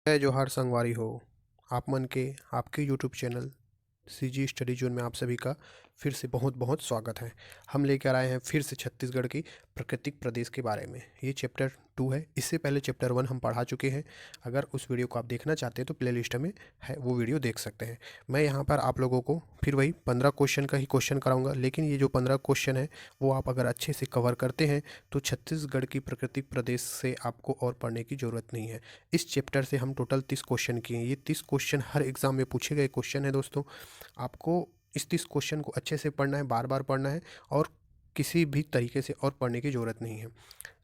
जय जोहार संगवारी हो। आप मन के आपके YouTube channel CG study zone में आप सभी का फिर से बहुत बहुत स्वागत है। हम लेकर आए हैं फिर से छत्तीसगढ़ की प्राकृतिक प्रदेश के बारे में। ये चैप्टर 2 है। इससे पहले चैप्टर 1 हम पढ़ा चुके हैं। अगर उस वीडियो को आप देखना चाहते हैं तो प्ले लिस्ट में है, वो वीडियो देख सकते हैं। मैं यहाँ पर आप लोगों को फिर वही 15 क्वेश्चन का ही क्वेश्चन कराऊंगा, लेकिन ये जो 15 क्वेश्चन है वो आप अगर अच्छे से कवर करते हैं तो छत्तीसगढ़ की प्राकृतिक प्रदेश से आपको और पढ़ने की ज़रूरत नहीं है। इस चैप्टर से हम टोटल 30 क्वेश्चन किए हैं। ये 30 क्वेश्चन हर एग्ज़ाम में पूछे गए क्वेश्चन है दोस्तों। आपको इस 30 क्वेश्चन को अच्छे से पढ़ना है, बार बार पढ़ना है, और किसी भी तरीके से और पढ़ने की ज़रूरत नहीं है।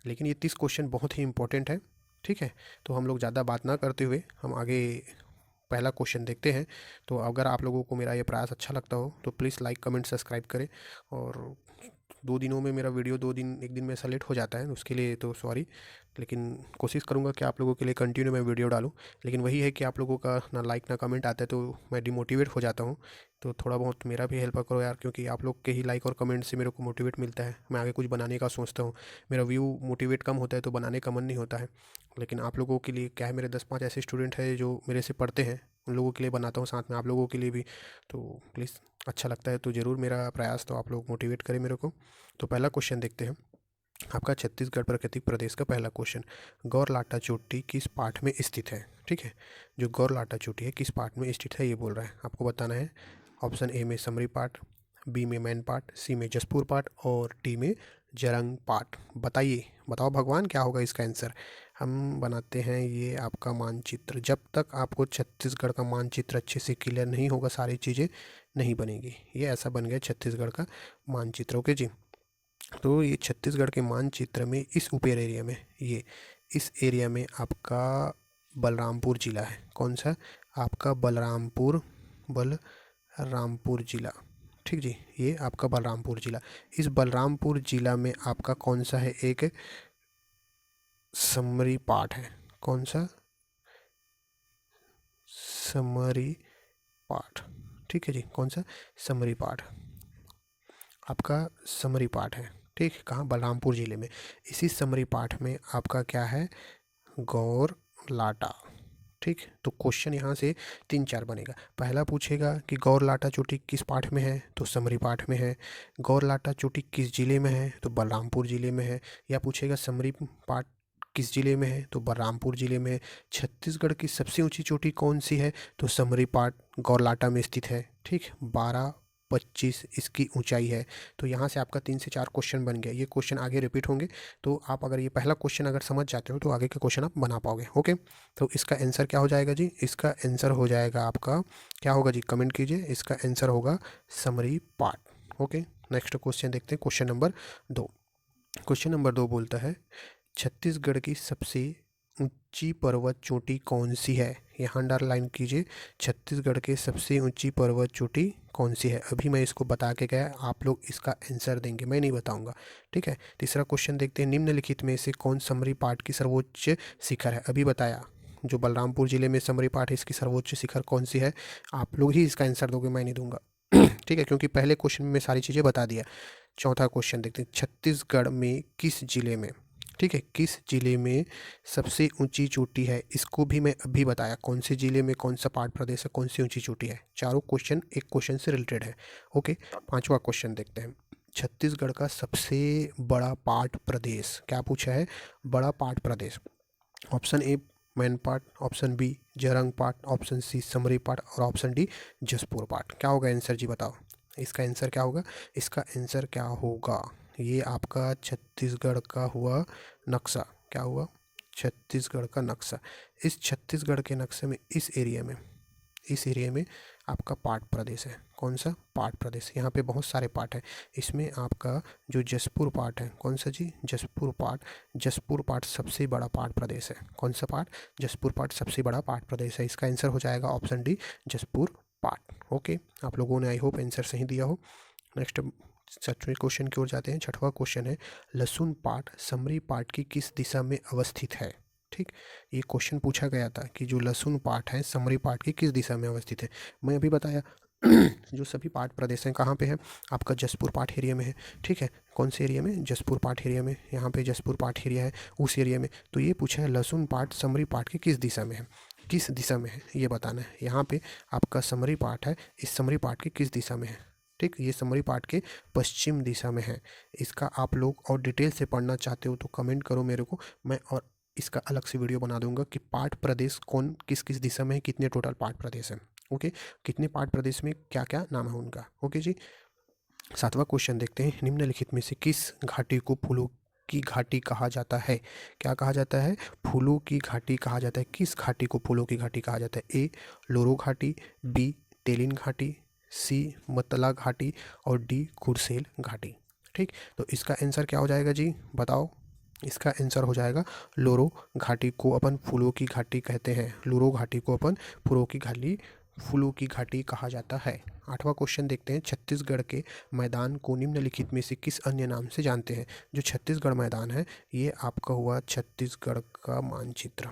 लेकिन ये 30 क्वेश्चन बहुत ही इंपॉर्टेंट है। ठीक है, तो हम लोग ज़्यादा बात ना करते हुए हम आगे पहला क्वेश्चन देखते हैं। तो अगर आप लोगों को मेरा ये प्रयास अच्छा लगता हो तो प्लीज़ लाइक कमेंट सब्सक्राइब करें। और 2 दिनों में मेरा वीडियो 2 दिन 1 दिन में ऐसा लेट हो जाता है, उसके लिए तो सॉरी। लेकिन कोशिश करूँगा कि आप लोगों के लिए कंटिन्यू मैं वीडियो डालूँ। लेकिन वही है कि आप लोगों का ना लाइक ना कमेंट आता है तो मैं डिमोटिवेट हो जाता हूँ। तो थोड़ा बहुत मेरा भी हेल्प करो यार, क्योंकि आप लोग के ही लाइक और कमेंट से मेरे को मोटिवेट मिलता है, मैं आगे कुछ बनाने का सोचता हूँ। मेरा व्यू मोटिवेट कम होता है तो बनाने का मन नहीं होता है। लेकिन आप लोगों के लिए क्या है, मेरे 10-5 ऐसे स्टूडेंट हैं जो मेरे से पढ़ते हैं, उन लोगों के लिए बनाता हूँ, साथ में आप लोगों के लिए भी। तो प्लीज़ अच्छा लगता है तो ज़रूर मेरा प्रयास, तो आप लोग मोटिवेट करें मेरे को। तो पहला क्वेश्चन देखते हैं आपका छत्तीसगढ़ प्राकृतिक प्रदेश का पहला क्वेश्चन। गौरलाटा चोटी किस पाठ में स्थित है? ठीक है, जो गौरलाटा चोटी है किस पाठ में स्थित है ये बोल रहा है, आपको बताना है। ऑप्शन ए में समरी पाठ, बी में मैन पाठ, सी में जसपुर पाठ और डी में जरंग पाठ। बताइए, बताओ भगवान क्या होगा इसका आंसर। हम बनाते हैं ये आपका मानचित्र। जब तक आपको छत्तीसगढ़ का मानचित्र अच्छे से क्लियर नहीं होगा सारी चीज़ें नहीं बनेगी। ये ऐसा बन गया छत्तीसगढ़ का मानचित्र। ओके जी, तो ये छत्तीसगढ़ के मानचित्र में इस ऊपर एरिया में, ये इस एरिया में आपका बलरामपुर जिला है। कौन सा? आपका बलरामपुर जिला। ठीक जी, ये आपका बलरामपुर जिला। इस बलरामपुर जिला में आपका कौन सा है? एक समरी पाठ है। कौन सा? समरी पाठ। ठीक है जी, कौन सा? समरी पाठ। आपका समरी पाठ है। ठीक है, कहाँ? बलरामपुर ज़िले में। इसी समरी पाठ में आपका क्या है? गौर लाटा। ठीक, तो क्वेश्चन यहाँ से 3-4 बनेगा। पहला पूछेगा कि गौर लाटा चोटी किस पाठ में है, तो समरी पाठ में है। गौर लाटा चोटी किस जिले में है, तो बलरामपुर जिले में है। या पूछेगा समरी पाठ किस जिले में है, तो बलरामपुर जिले में है। छत्तीसगढ़ की सबसे ऊंची चोटी कौन सी है, तो समरी पाठ गौरलाटा में स्थित है। ठीक, 12-25 इसकी ऊंचाई है। तो यहाँ से आपका 3 से 4 क्वेश्चन बन गया। ये क्वेश्चन आगे रिपीट होंगे, तो आप अगर ये पहला क्वेश्चन अगर समझ जाते हो तो आगे के क्वेश्चन आप बना पाओगे। ओके, तो इसका आंसर क्या हो जाएगा जी? इसका आंसर हो जाएगा आपका, क्या होगा जी? कमेंट कीजिए। इसका आंसर होगा समरी पाठ। ओके, नेक्स्ट क्वेश्चन देखते हैं, क्वेश्चन नंबर 2। क्वेश्चन नंबर 2 बोलता है छत्तीसगढ़ की सबसे ऊंची पर्वत चोटी कौन सी है? यहाँ अंडरलाइन कीजिए, छत्तीसगढ़ के सबसे ऊंची पर्वत चोटी कौन सी है। अभी मैं इसको बता के गया, आप लोग इसका आंसर देंगे, मैं नहीं बताऊंगा। ठीक है, तीसरा क्वेश्चन देखते हैं, निम्नलिखित में से कौन समरी पाठ की सर्वोच्च शिखर है? अभी बताया, जो बलरामपुर जिले में समरी पाठ है, इसकी सर्वोच्च शिखर कौन सी है? आप लोग ही इसका आंसर दोगे, मैं नहीं दूंगा। ठीक है, क्योंकि पहले क्वेश्चन में सारी चीज़ें बता दिया। चौथा क्वेश्चन देखते हैं, छत्तीसगढ़ में किस जिले में, ठीक है, किस जिले में सबसे ऊंची चोटी है? इसको भी मैं अभी बताया, कौन से जिले में कौन सा पाठ प्रदेश है, कौन सी ऊंची चोटी है। चारों क्वेश्चन एक क्वेश्चन से रिलेटेड है। ओके, पांचवा क्वेश्चन देखते हैं, छत्तीसगढ़ का सबसे बड़ा पाठ प्रदेश क्या पूछा है? बड़ा पाठ प्रदेश। ऑप्शन ए मैन पाठ, ऑप्शन बी जरंग पाठ, ऑप्शन सी समरी पाठ और ऑप्शन डी जसपुर पाठ। क्या होगा आंसर जी, बताओ इसका आंसर क्या होगा? इसका आंसर क्या होगा? ये आपका छत्तीसगढ़ का हुआ नक्शा। क्या हुआ? छत्तीसगढ़ का नक्शा। इस छत्तीसगढ़ के नक्शे में इस एरिया में आपका पाठ प्रदेश है। कौन सा? पाठ प्रदेश। यहाँ पे बहुत सारे पाठ हैं। इसमें आपका जो जसपुर पाठ है, कौन सा जी? जसपुर पाठ। जसपुर पाठ सबसे बड़ा पाठ प्रदेश है। कौन सा पाठ? जसपुर पाठ सबसे बड़ा पाठ प्रदेश है। इसका आंसर हो जाएगा ऑप्शन डी जसपुर पाठ। ओके, आप लोगों ने आई होप आंसर सही दिया हो। नेक्स्ट 7वें क्वेश्चन की ओर जाते हैं। 6वां क्वेश्चन है, लहसुन पाठ समरी पाठ की किस दिशा में अवस्थित है? ठीक, ये क्वेश्चन पूछा गया था कि जो लहसुन पाठ है समरी पाठ की किस दिशा में अवस्थित है। मैं अभी बताया जो सभी पाठ प्रदेश हैं कहाँ पे है? आपका जसपुर पाठ एरिया में है। ठीक है, कौन से एरिया में? जसपुर पाठ एरिया में। यहाँ पे जसपुर पाठ एरिया है, उस एरिया में। तो ये पूछा है लहसुन पाठ समरी पाठ की किस दिशा में है। किस दिशा में है ये बताना है। यहाँ पे आपका समरी पार्ट है, इस समरी पार्ट के किस दिशा में है, ठीक, ये समरी पार्ट के पश्चिम दिशा में है। इसका आप लोग और डिटेल से पढ़ना चाहते हो तो कमेंट करो मेरे को, मैं और इसका अलग से वीडियो बना दूंगा कि पार्ट प्रदेश कौन किस किस दिशा में है, कितने टोटल पार्ट प्रदेश हैं, ओके, कितने पार्ट प्रदेश में क्या क्या नाम है उनका, ओके जी। 7वां क्वेश्चन देखते हैं, निम्नलिखित में से किस घाटी को फूलों की घाटी कहा जाता है। क्या कहा जाता है, फूलों की घाटी कहा जाता है। किस घाटी को फूलों की घाटी कहा जाता है, ए लोरो घाटी, बी तेलिन घाटी, सी मतला घाटी और डी कुर्सेल घाटी। ठीक, तो इसका आंसर क्या हो जाएगा जी, बताओ। इसका आंसर हो जाएगा लोरो घाटी को अपन फूलों की घाटी कहते हैं। लोरो घाटी को अपन फूलों की घाटी कहा जाता है। 8वां क्वेश्चन देखते हैं, छत्तीसगढ़ के मैदान को निम्नलिखित में से किस अन्य नाम से जानते हैं। जो छत्तीसगढ़ मैदान है ये आपका हुआ छत्तीसगढ़ का मानचित्र।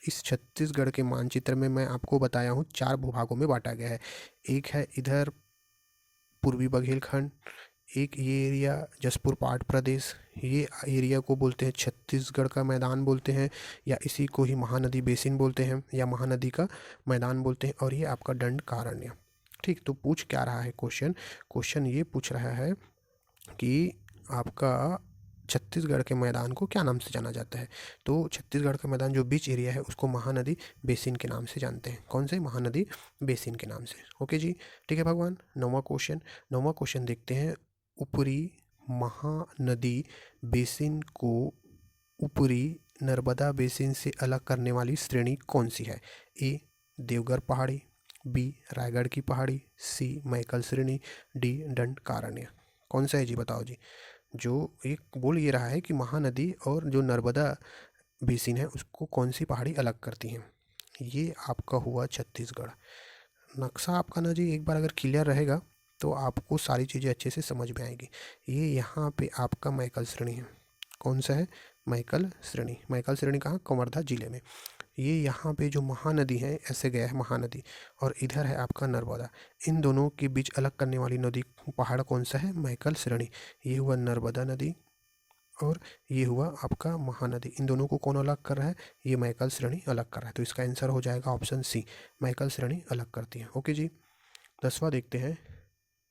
इस छत्तीसगढ़ के मानचित्र में मैं आपको बताया हूँ 4 भूभागों में बांटा गया है। एक है इधर पूर्वी बघेलखंड, एक ये एरिया जसपुर पाट प्रदेश, ये एरिया को बोलते हैं छत्तीसगढ़ का मैदान बोलते हैं, या इसी को ही महानदी बेसिन बोलते हैं या महानदी का मैदान बोलते हैं, और ये आपका दंडकारण्य। ठीक, तो पूछ क्या रहा है क्वेश्चन ये पूछ रहा है कि आपका छत्तीसगढ़ के मैदान को क्या नाम से जाना जाता है। तो छत्तीसगढ़ का मैदान जो बीच एरिया है उसको महानदी बेसिन के नाम से जानते हैं। कौन से, महानदी बेसिन के नाम से, ओके जी, ठीक है भगवान। 9वां क्वेश्चन देखते हैं, ऊपरी महानदी बेसिन को ऊपरी नर्मदा बेसिन से अलग करने वाली श्रेणी कौन सी है। ए देवगर पहाड़ी, बी रायगढ़ की पहाड़ी, सी मैकल श्रेणी, डी दंडकारण्य। कौन सा है जी, बताओ जी। जो एक बोल ये रहा है कि महानदी और जो नर्मदा बेसिन है उसको कौन सी पहाड़ी अलग करती हैं। ये आपका हुआ छत्तीसगढ़। नक्शा आपका ना जी एक बार अगर क्लियर रहेगा तो आपको सारी चीज़ें अच्छे से समझ में आएगी। ये यहाँ पे आपका मैकल श्रेणी है। कौन सा है, मैकल श्रेणी। मैकल श्रेणी कहाँ, कवर्धा जिले में। ये यहाँ पे जो महानदी है ऐसे गया है महानदी, और इधर है आपका नर्मदा। इन दोनों के बीच अलग करने वाली नदी पहाड़ कौन सा है, मैकल श्रेणी। ये हुआ नर्मदा नदी और ये हुआ आपका महानदी। इन दोनों को कौन अलग कर रहा है, ये मैकल श्रेणी अलग कर रहा है। तो इसका आंसर हो जाएगा ऑप्शन सी, मैकल श्रेणी अलग करती है, ओके जी। 10वां देखते हैं,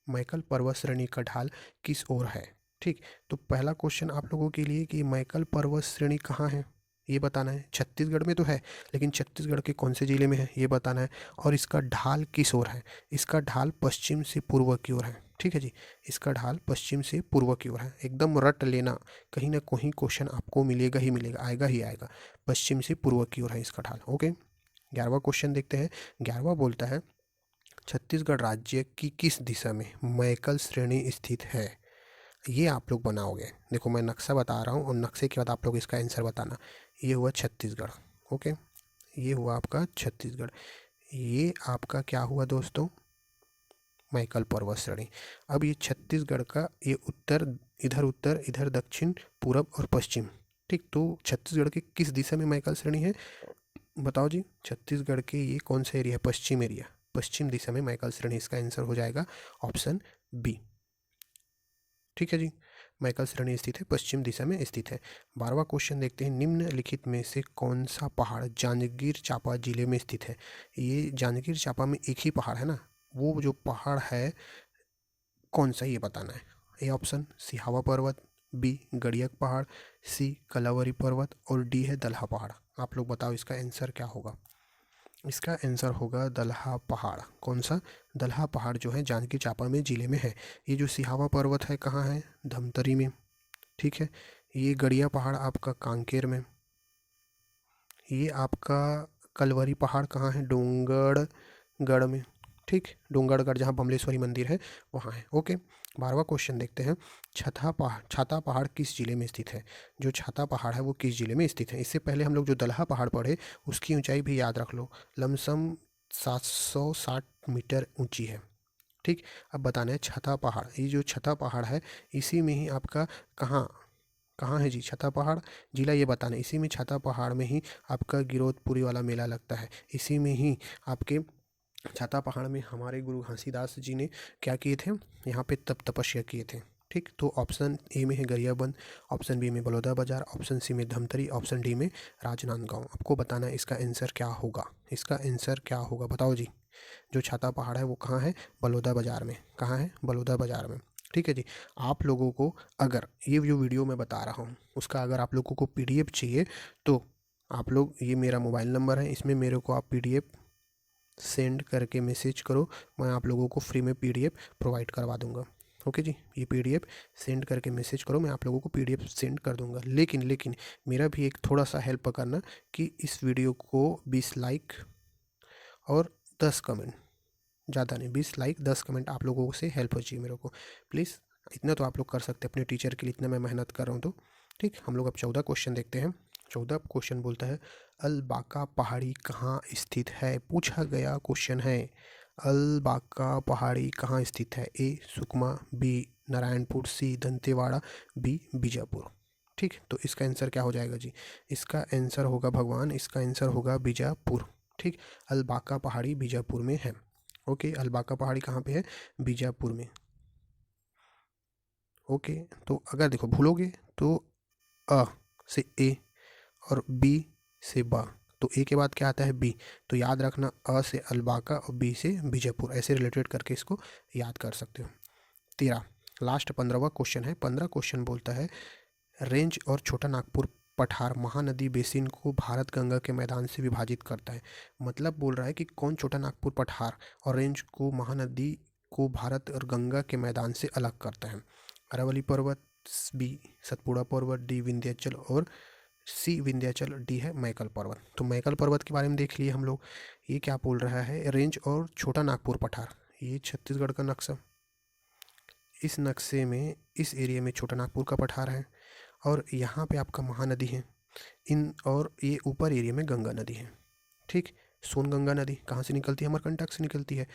मैकल पर्वत श्रेणी का ढाल किस ओर है। ठीक, तो पहला क्वेश्चन आप लोगों के लिए कि मैकल पर्वत श्रेणी कहाँ है ये बताना है। छत्तीसगढ़ में तो है, लेकिन छत्तीसगढ़ के कौन से ज़िले में है ये बताना है, और इसका ढाल किस ओर है। इसका ढाल पश्चिम से पूर्व की ओर है। ठीक है जी, इसका ढाल पश्चिम से पूर्व की ओर है। एकदम रट लेना, कहीं ना कहीं क्वेश्चन आपको मिलेगा ही मिलेगा, आएगा ही आएगा। पश्चिम से पूर्व की ओर है इसका ढाल, ओके। 11वां क्वेश्चन देखते हैं। 11वां बोलता है, छत्तीसगढ़ राज्य की किस दिशा में मैकल श्रेणी स्थित है। ये आप लोग बनाओगे, देखो मैं नक्शा बता रहा हूँ और नक्शे के बाद आप लोग इसका आंसर बताना। ये हुआ छत्तीसगढ़, ओके, ये हुआ आपका छत्तीसगढ़। ये आपका क्या हुआ दोस्तों, मैकल पर्वत श्रेणी। अब ये छत्तीसगढ़ का ये उत्तर, इधर दक्षिण, पूरब और पश्चिम। ठीक, तो छत्तीसगढ़ के किस दिशा में मैकल श्रेणी है बताओ जी। छत्तीसगढ़ के ये कौन सा एरिया है, पश्चिम एरिया, पश्चिम दिशा में मैकल श्रेणी। इसका आंसर हो जाएगा ऑप्शन बी। ठीक है जी, मैकल श्रेणी स्थित है, पश्चिम दिशा में स्थित है। 12वां क्वेश्चन देखते हैं, निम्नलिखित में से कौन सा पहाड़ जांजगीर चांपा जिले में स्थित है। ये जांजगीर चांपा में एक ही पहाड़ है ना, वो जो पहाड़ है कौन सा ये बताना है। ए ऑप्शन सिहावा पर्वत, बी गड़ियक पहाड़, सी कलावरी पर्वत और डी है दलहा पहाड़। आप लोग बताओ इसका आंसर क्या होगा। इसका आंसर होगा दलहा पहाड़। कौन सा, दलहा पहाड़ जो है जांजगीर चांपा में जिले में है। ये जो सिहावा पर्वत है कहाँ है, धमतरी में। ठीक है, ये गड़िया पहाड़ आपका कांकेर में। ये आपका कलवरी पहाड़ कहाँ है, डोंगरगढ़ में। ठीक, डोंगरगढ़ जहाँ बमलेश्वरी मंदिर है वहाँ है, ओके। 12वां क्वेश्चन देखते हैं, छाता पहाड़ किस जिले में स्थित है। जो छाता पहाड़ है वो किस जिले में स्थित है। इससे पहले हम लोग जो दलहा पहाड़ पढ़े उसकी ऊंचाई भी याद रख लो, लमसम 760 मीटर ऊंची है। ठीक, अब बताना है छता पहाड़, ये जो छता पहाड़ है इसी में ही आपका कहाँ कहाँ है जी, छता पहाड़ जिला ये बताना है। इसी में छता पहाड़ में ही आपका गिरौदपुरी वाला मेला लगता है। इसी में ही आपके छाता पहाड़ में हमारे गुरु घासीदास जी ने क्या किए थे, यहाँ पे तपस्या किए थे। ठीक, तो ऑप्शन ए में है गरियाबंद, ऑप्शन बी में बलौदाबाजार, ऑप्शन सी में धमतरी, ऑप्शन डी में राजनांदगांव। आपको बताना है इसका आंसर क्या होगा, इसका आंसर क्या होगा, बताओ जी। जो छाता पहाड़ है वो कहाँ है, बलौदाबाजार में। कहाँ है, बलौदाबाजार में। ठीक है जी। आप लोगों को अगर ये जो वीडियो मैं बता रहा हूँ उसका अगर आप लोगों को पीडीएफ चाहिए तो आप लोग, ये मेरा मोबाइल नंबर है, इसमें मेरे को आप पीडीएफ सेंड करके मैसेज करो, मैं आप लोगों को फ्री में पीडीएफ प्रोवाइड करवा दूंगा। ओके जी, ये पीडीएफ सेंड करके मैसेज करो, मैं आप लोगों को पीडीएफ सेंड कर दूंगा। लेकिन मेरा भी एक थोड़ा सा हेल्प करना कि इस वीडियो को 20 लाइक और 10 कमेंट, ज़्यादा नहीं, 20 लाइक 10 कमेंट आप लोगों से हेल्प हो चाहिए मेरे को, प्लीज़। इतना तो आप लोग कर सकते हैं अपने टीचर के लिए, इतना मैं मेहनत कर रहा हूँ तो। ठीक, हम लोग अब 14 क्वेश्चन देखते हैं। 14 क्वेश्चन बोलता है अलबाका पहाड़ी कहाँ स्थित है। पूछा गया क्वेश्चन है अलबाका पहाड़ी कहाँ स्थित है। ए सुकमा, बी नारायणपुर, सी दंतेवाड़ा, बी बीजापुर। ठीक, तो इसका आंसर क्या हो जाएगा जी, इसका आंसर होगा भगवान, इसका आंसर होगा बीजापुर। ठीक, अलबाका पहाड़ी बीजापुर में है। ओके, अलबाका पहाड़ी कहाँ पे है, बीजापुर में। ओके, तो अगर देखो भूलोगे तो अ से ए और बी से बा, तो ए के बाद क्या आता है बी, तो याद रखना अ से अलबाका और बी से बीजापुर, ऐसे रिलेटेड करके इसको याद कर सकते हो। 13 लास्ट 15वां क्वेश्चन है। 15 क्वेश्चन बोलता है रेंज और छोटा नागपुर पठार महानदी बेसिन को भारत गंगा के मैदान से विभाजित करता है। मतलब बोल रहा है कि कौन छोटा नागपुर पठार और रेंज को महानदी को भारत और गंगा के मैदान से अलग करता है। अरावली पर्वत, बी सतपुड़ा पर्वत, डी विंध्याचल और सी विंध्याचल, डी है मैकल पर्वत। तो मैकल पर्वत के बारे में देख लिए हम लोग। ये क्या बोल रहा है, रेंज और छोटा नागपुर पठार, ये छत्तीसगढ़ का नक्शा, इस नक्शे में इस एरिया में छोटा नागपुर का पठार है और यहाँ पे आपका महानदी है इन, और ये ऊपर एरिया में गंगा नदी है। ठीक, सोनगंगा नदी कहाँ से निकलती है, अमरकंटक से निकलती है।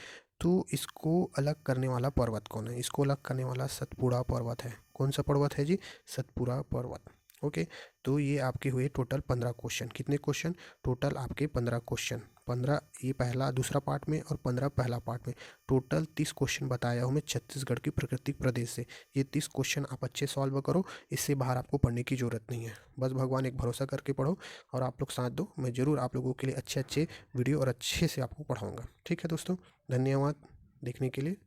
तो इसको अलग करने वाला पर्वत कौन है, इसको अलग करने वाला सतपुड़ा पर्वत है। कौन सा पर्वत है जी, सतपुड़ा पर्वत। ओके, तो ये आपके हुए टोटल 15 क्वेश्चन। कितने क्वेश्चन, टोटल आपके 15 क्वेश्चन। 15 ये पहला दूसरा पार्ट में और 15 पहला पार्ट में, टोटल 30 क्वेश्चन बताया हूँ मैं छत्तीसगढ़ की प्राकृतिक प्रदेश से। ये 30 क्वेश्चन आप अच्छे सॉल्व करो, इससे बाहर आपको पढ़ने की ज़रूरत नहीं है। बस भगवान एक भरोसा करके पढ़ो और आप लोग साथ दो, मैं ज़रूर आप लोगों के लिए अच्छे अच्छे वीडियो और अच्छे से आपको पढ़ाऊँगा। ठीक है दोस्तों, धन्यवाद देखने के लिए।